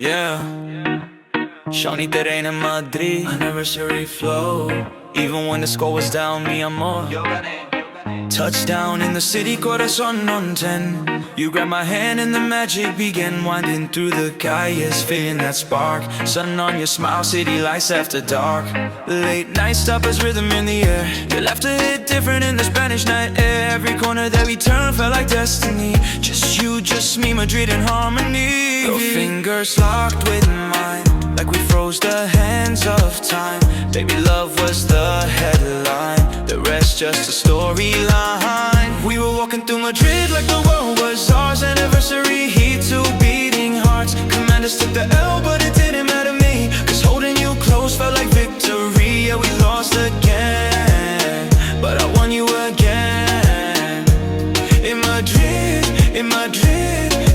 Yeah, Shawnee that ain't in Madrid. Anniversary flow. Even when the score was down, mi amor. Touchdown in the city, corazón on 10. You grabbed my hand and the magic began. Winding through the calles, feeling that spark. Sun on your smile, city lights after dark. Late night stoppers, rhythm in the air. Your laughter hit different in the Spanish night air. Every corner that we turned felt like destiny. Just you, just me, Madrid in harmony. Your fingers locked with mine, like we froze the hands of time. Baby, love was the headline, the rest just a storyline. We were walking through Madrid like the world was ours. Anniversary heat, two beating hearts. Commanders took the L, but it didn't matter me, cause holding you close felt like victory. Yeah, we lost again, but I won you again. In Madrid,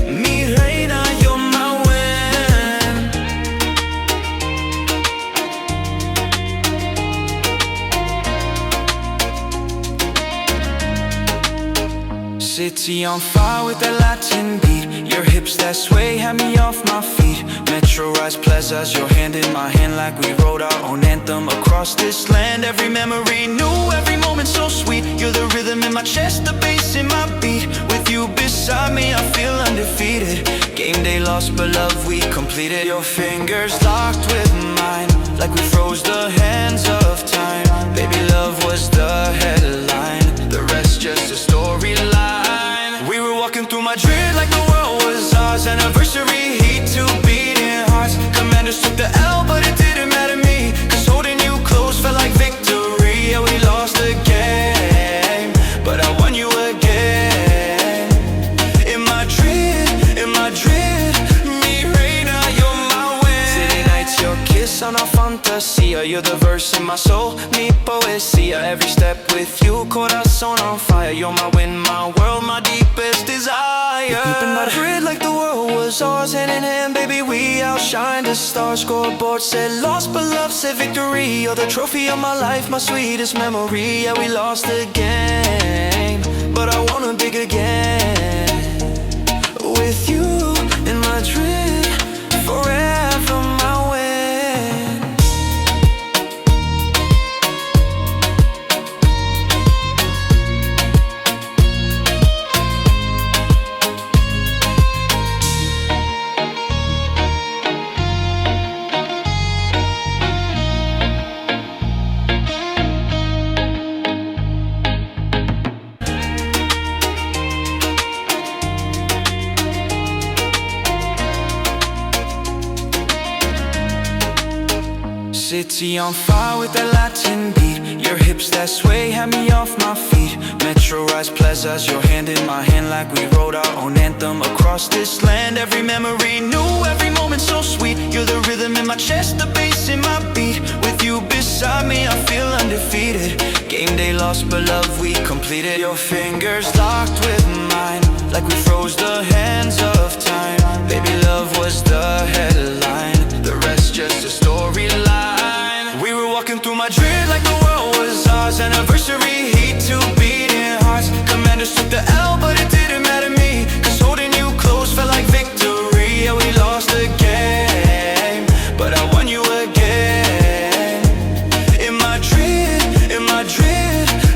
mi reina, you're my win. City on fire with that Latin beat. Your hips that sway had me off my feet. Metro rise plazas, your hand in my hand, like we wrote our own anthem across this land. Every memory new, every moment so sweet. You're the rhythm in my chest, the bass in my beat. With you beside me, I feel undefeated. Game day lost, but love we completed. Your fingers locked with mine, like we froze the hands of time. Baby, love was the headline, the rest just a storyline. We were walking through Madrid like the world was ours. Anniversary heat, two beating hearts. Commanders took the L, but it didn't matter me, cause holding you close felt like victory. Yeah, we lost the game, but I won you again. In Madrid, mi reina, you're my win. City nights, your kiss on our fantasía. You're the verse in my soul, mi poesía. Every step with you, corazón on fire. You're my win, my world, my deepest desire. In Madrid like the world was ours, hand in hand, baby, we outshine the stars. Scoreboard said lost, but love said victory. You're the trophy of my life, my sweetest memory. Yeah, we lost the game, but I wanna big again. With you in Madrid, forever my win. City on fire with that Latin beat. Your hips that sway had me off my feet. Metro rise plazas, your hand in my hand, like we wrote our own anthem across this land. Every memory new, every moment so sweet. You're the rhythm in my chest, the bass in my beat. With you beside me, I feel undefeated. Game day lost, but love we completed. Your fingers locked with mine, like we froze the hands of time. Baby, love was the headline, the rest just a storyline. We were walking through Madrid like the world was ours. Anniversary heat, two beating hearts. Commanders took the L, but it didn't matter me, cause holding you close felt like victory. Yeah, we lost the game, but I won you again. In Madrid,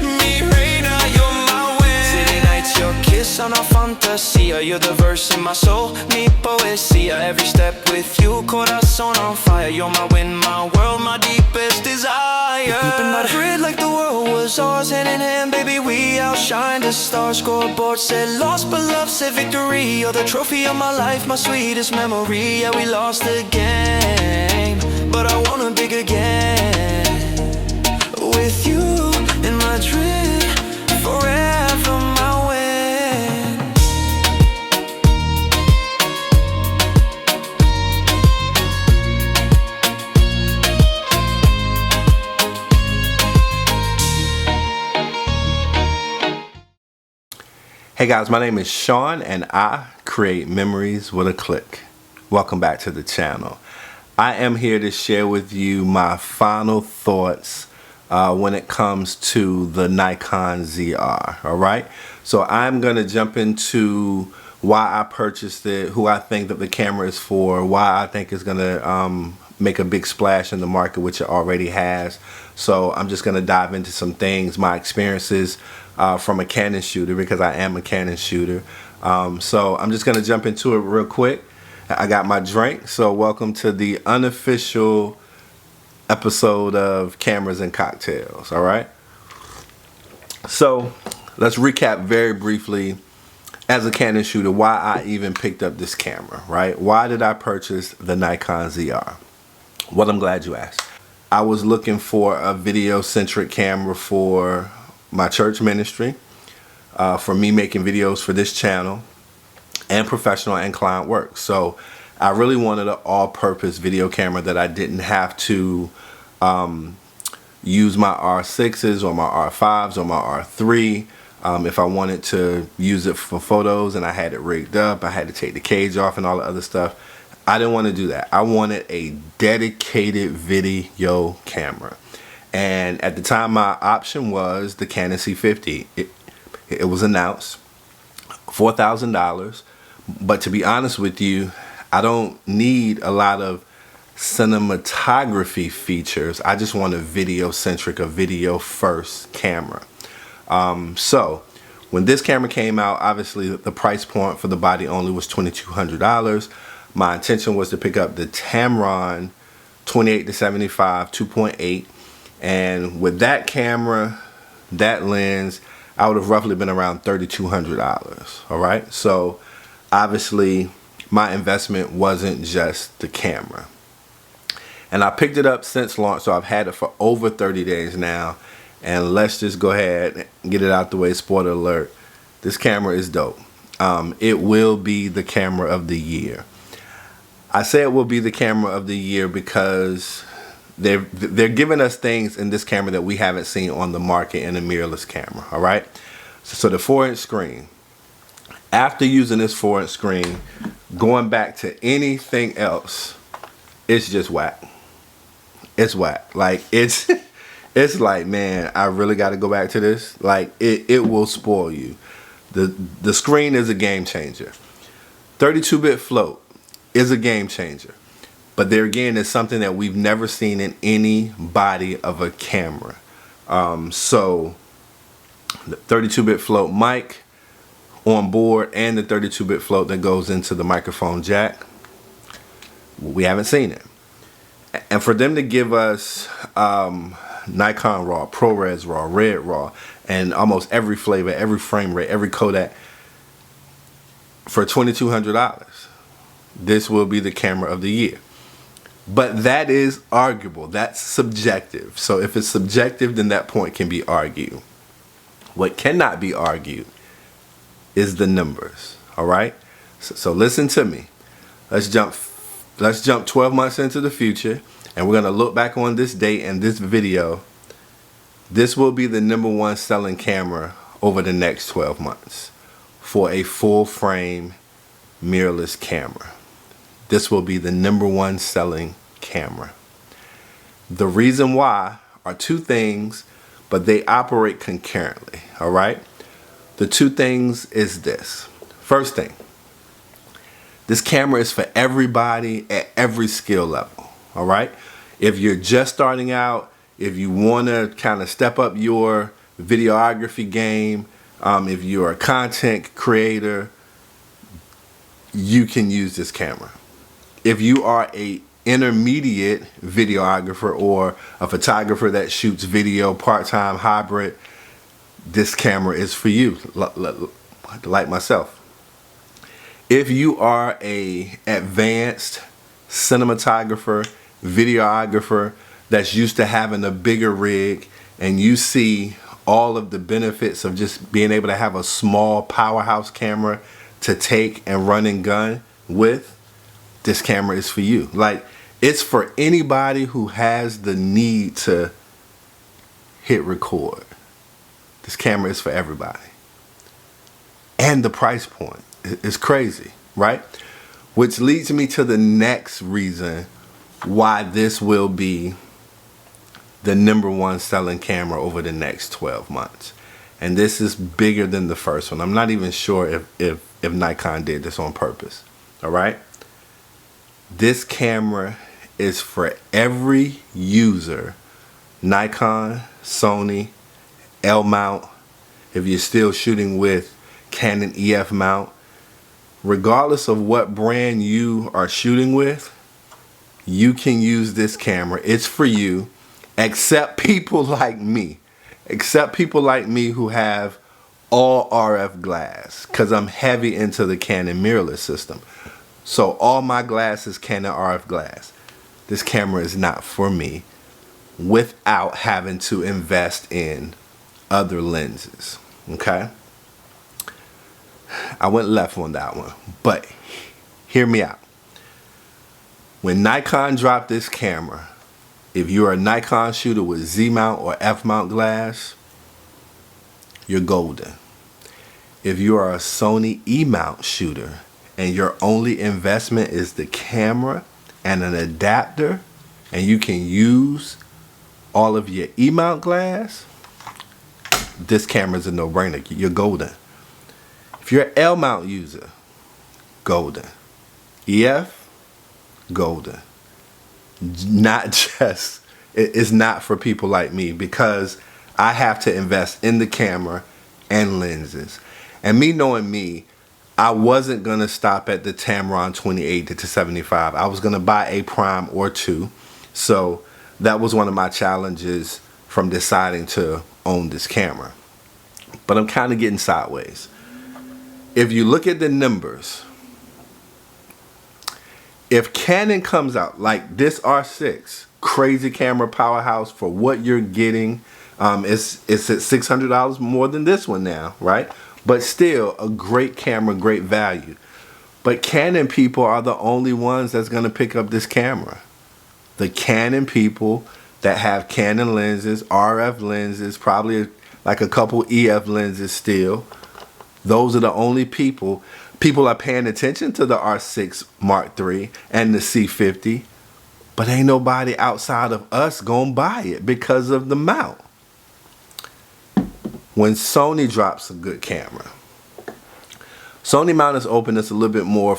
mi reina, you're my win. City nights, your kiss on our fantasía. You're the verse in my soul, mi poesía. Every step with you, corazón on fire. You're my win, my world, my deepest desire. In Madrid like the world was ours, hand in hand, baby, we outshine the stars. Scoreboard said lost, but love said victory. You're the trophy of my life, my sweetest memory. Yeah, we lost the game, but I wanna big again. With you in Madrid, forever my win. Hey guys, my name is Sean and I create memories with a click. Welcome back to the channel. I am here to share with you my final thoughts when it comes to the Nikon ZR. Alright, so I'm going to jump into why I purchased it, who I think that the camera is for, why I think it's gonna make a big splash in the market, which it already has. So I'm just gonna dive into some things, my experiences from a Canon shooter, because I am a Canon shooter. So I'm just gonna jump into it real quick. I got my drink, so welcome to the unofficial episode of Cameras and Cocktails. All right, so let's recap very briefly as a Canon shooter why I even picked up this camera, right? Why did I purchase the Nikon ZR? Well, I'm glad you asked. I was looking for a video-centric camera for my church ministry, for me making videos for this channel, and professional and client work. So I really wanted an all-purpose video camera that I didn't have to use my R6s or my R5s or my R3. If I wanted to use it for photos and I had it rigged up, I had to take the cage off and all the other stuff. I didn't want to do that. I wanted a dedicated video camera. And at the time, my option was the Canon C50. It was announced, $4,000. But to be honest with you, I don't need a lot of cinematography features. I just want a video-centric, a video-first camera. So when this camera came out, obviously the price point for the body only was $2,200. My intention was to pick up the Tamron 28-75 2.8, and with that camera, that lens, I would have roughly been around $3,200. All right, so obviously my investment wasn't just the camera, and I picked it up since launch, so I've had it for over 30 days now. And let's just go ahead and get it out the way. Spoiler alert, this camera is dope. It will be the camera of the year. I say it will be the camera of the year because they're giving us things in this camera that we haven't seen on the market in a mirrorless camera. All right, so the 4-inch screen. After using this 4-inch screen, going back to anything else, it's just whack. It's whack. Like it's it's like, man, I really got to go back to this. Like it will spoil you. The screen is a game changer. 32-bit float is a game changer. But there again is something that we've never seen in any body of a camera. So the 32-bit float mic on board and the 32-bit float that goes into the microphone jack, we haven't seen it. And for them to give us Nikon RAW, ProRes RAW, Red RAW, and almost every flavor, every frame rate, every codec for $2,200, this will be the camera of the year. But that is arguable. That's subjective. So if it's subjective, then that point can be argued. What cannot be argued is the numbers. All right. So listen to me. Let's jump 12 months into the future, and we're gonna look back on this date and this video. This will be the #1 selling camera over the next 12 months for a full frame mirrorless camera. This will be the #1 selling camera. The reason why are two things, but they operate concurrently. All right. The two things is this. First thing, this camera is for everybody at every skill level. All right. If you're just starting out, if you want to kind of step up your videography game, if you're a content creator, you can use this camera. If you are a intermediate videographer or a photographer that shoots video part-time hybrid, this camera is for you, like myself. If you are a advanced cinematographer, videographer that's used to having a bigger rig, and you see all of the benefits of just being able to have a small powerhouse camera to take and run and gun with, this camera is for you. Like, it's for anybody who has the need to hit record. This camera is for everybody. And the price point is crazy, right? Which leads me to the next reason why this will be the #1 selling camera over the next 12 months. And this is bigger than the first one. I'm not even sure if if Nikon did this on purpose. All right. This camera is for every user. Nikon, Sony, L mount. If you're still shooting with Canon EF mount, regardless of what brand you are shooting with, you can use this camera. It's for you, except people like me. Except people like me who have all RF glass, because I'm heavy into the Canon mirrorless system. So all my glass is Canon RF glass. This camera is not for me without having to invest in other lenses. Okay? I went left on that one, but hear me out. When Nikon dropped this camera, if you're a Nikon shooter with Z mount or F mount glass, you're golden. If you are a Sony E mount shooter and your only investment is the camera and an adapter, and you can use all of your E mount glass, this camera is a no-brainer. You're golden. If you're an L mount user, golden. EF, golden. Not just, it's not for people like me, because I have to invest in the camera and lenses. And me knowing me, I wasn't gonna stop at the Tamron 28 to 75. I was gonna buy a prime or two. So that was one of my challenges from deciding to own this camera. But I'm kind of getting sideways. If you look at the numbers, if Canon comes out like this R6, crazy camera powerhouse for what you're getting, it's at $600 more than this one now, right? But still a great camera, great value. But Canon people are the only ones that's gonna pick up this camera. The Canon people that have Canon lenses, RF lenses, probably like a couple EF lenses still. Those are the only people. People are paying attention to the R6 Mark III and the C50, but ain't nobody outside of us gonna buy it because of the mount. When Sony drops a good camera, Sony mount is open. It's a little bit more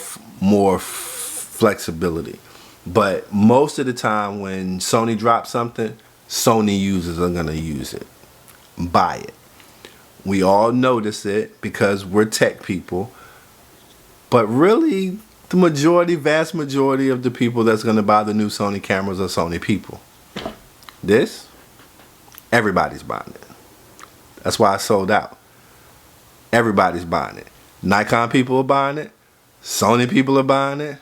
flexibility, but most of the time when Sony drops something, Sony users are gonna use it, buy it. We all notice it because we're tech people, but really the majority, vast majority of the people that's gonna buy the new Sony cameras are Sony people. This, everybody's buying it. That's why I sold out. Everybody's buying it. Nikon people are buying it. Sony people are buying it.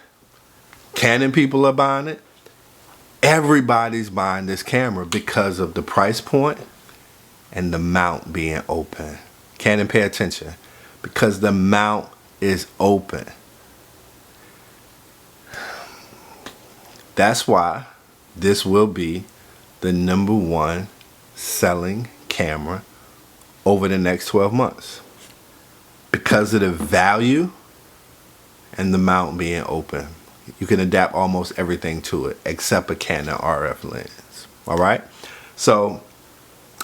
Canon people are buying it. Everybody's buying this camera because of the price point and the mount being open. Canon, pay attention, because the mount is open. That's why this will be the #1 selling camera over the next 12 months, because of the value and the mount being open. You can adapt almost everything to it except a Canon RF lens. All right, so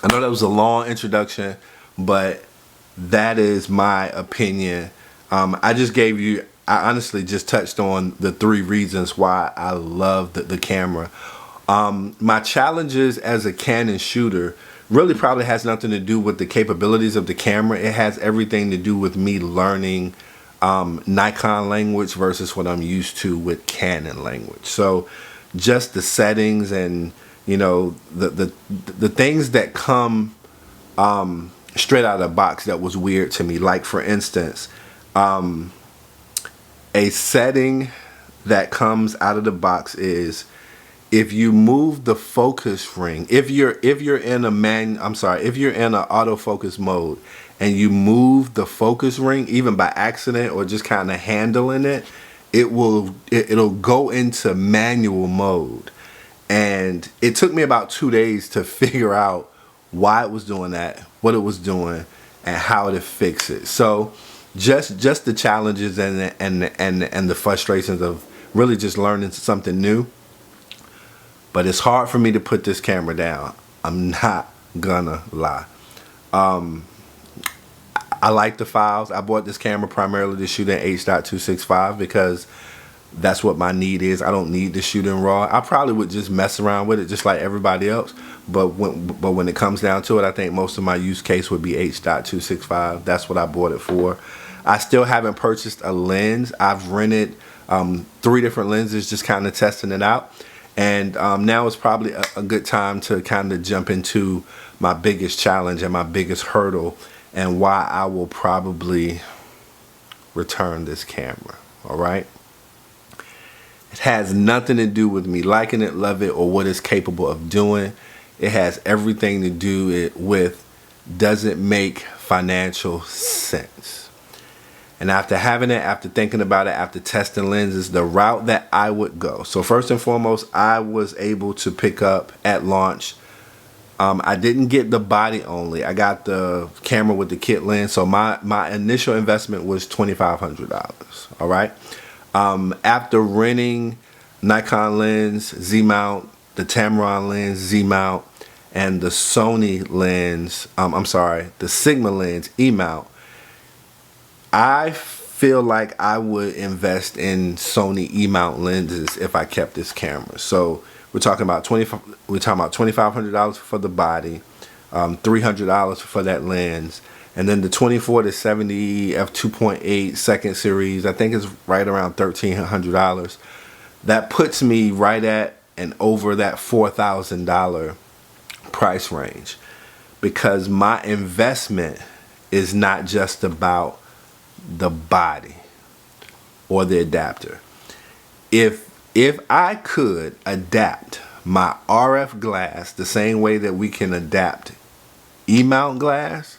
I know that was a long introduction, but that is my opinion. I honestly just touched on the 3 reasons why I love the camera. My challenges as a Canon shooter really probably has nothing to do with the capabilities of the camera. It has everything to do with me learning Nikon language versus what I'm used to with Canon language. So just the settings and, you know, the things that come straight out of the box that was weird to me. Like, for instance, a setting that comes out of the box is if you move the focus ring, if you're in an autofocus mode and you move the focus ring, even by accident or just kind of handling it, it'll go into manual mode. And it took me about 2 days to figure out why it was doing that, what it was doing, and how to fix it. So just the challenges and the frustrations of really just learning something new. But it's hard for me to put this camera down. I'm not gonna lie. I like the files. I bought this camera primarily to shoot in H.265 because that's what my need is. I don't need to shoot in RAW. I probably would just mess around with it just like everybody else. But when it comes down to it, I think most of my use case would be H.265. That's what I bought it for. I still haven't purchased a lens. I've rented 3 different lenses, just kind of testing it out. And now is probably a good time to kind of jump into my biggest challenge and my biggest hurdle, and why I will probably return this camera. All right. It has nothing to do with me liking it, love it, or what it's capable of doing. It has everything to do with, does it make financial sense? And after having it, after thinking about it, after testing lenses, the route that I would go. So first and foremost, I was able to pick up at launch. I didn't get the body only. I got the camera with the kit lens. So my initial investment was $2,500. All right. After renting Nikon lens, Z mount, the Tamron lens, Z mount, and the Sony lens, the Sigma lens, E mount, I feel like I would invest in Sony E mount lenses if I kept this camera. So we're talking about $2,500 for the body, $300 for that lens, and then the 24-70 f2.8 second series, I think is right around $1,300. That puts me right at and over that $4,000 price range, because my investment is not just about the body or the adapter. If I could adapt my RF glass the same way that we can adapt E-mount glass,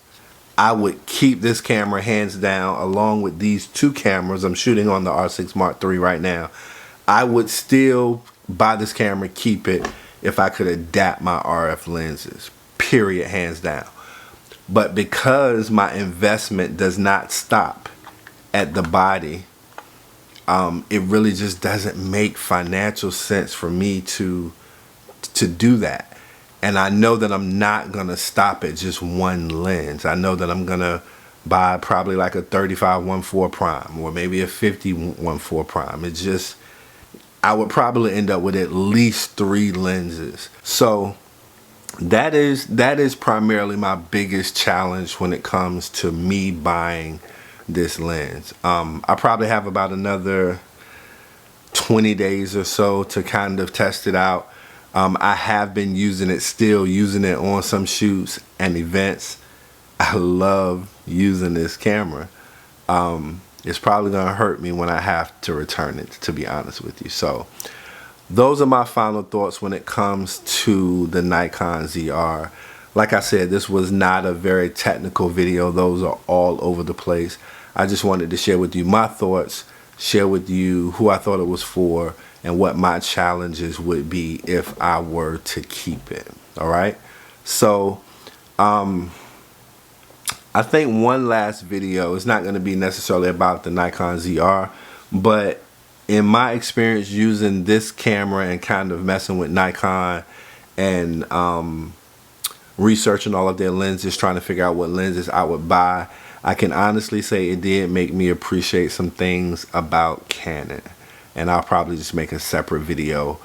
I would keep this camera hands down, along with these 2 cameras. I'm shooting on the R6 Mark III right now. I would still buy this camera, keep it, if I could adapt my RF lenses, period, hands down. But because my investment does not stop at the body, it really just doesn't make financial sense for me to do that. And I know that I'm not gonna stop at just one lens. I know that I'm gonna buy probably like a 35 1.4 prime, or maybe a 50 1.4 prime. It's just, I would probably end up with at least 3 lenses. So that is primarily my biggest challenge when it comes to me buying this lens. I probably have about another 20 days or so to kind of test it out. I have been still using it on some shoots and events. I love using this camera. It's probably gonna hurt me when I have to return it, to be honest with you. So those are my final thoughts when it comes to the Nikon ZR. Like I said, this was not a very technical video. Those are all over the place. I just wanted to share with you my thoughts, share with you who I thought it was for, and what my challenges would be if I were to keep it. All right. So I think one last video is not going to be necessarily about the Nikon ZR, but in my experience using this camera and kind of messing with Nikon and researching all of their lenses, trying to figure out what lenses I would buy, I can honestly say it did make me appreciate some things about Canon. And I'll probably just make a separate video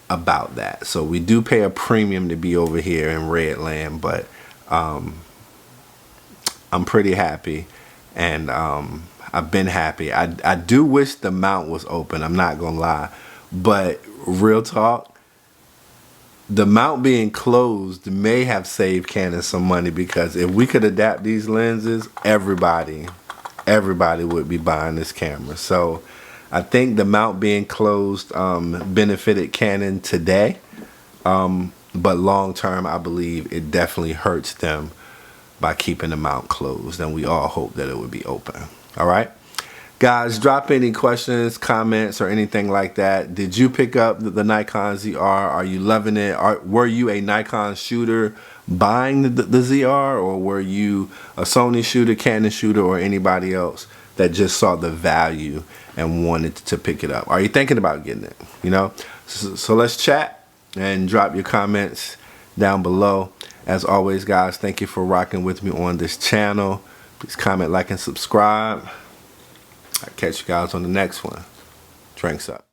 about that. So we do pay a premium to be over here in Redland, but I'm pretty happy, and I've been happy. I do wish the mount was open, I'm not gonna lie, but real talk, the mount being closed may have saved Canon some money, because if we could adapt these lenses, everybody would be buying this camera. So I think the mount being closed benefited Canon today, but long term I believe it definitely hurts them by keeping the mount closed, and we all hope that it would be open. All right, guys, drop any questions, comments, or anything like that. Did you pick up the Nikon ZR? Are you loving it? Were you a Nikon shooter buying the ZR, or were you a Sony shooter, Canon shooter, or anybody else that just saw the value and wanted to pick it up? Are you thinking about getting it? You know, so let's chat and drop your comments down below. As always, guys, thank you for rocking with me on this channel. Please comment, like, and subscribe. I'll catch you guys on the next one. Drinks up.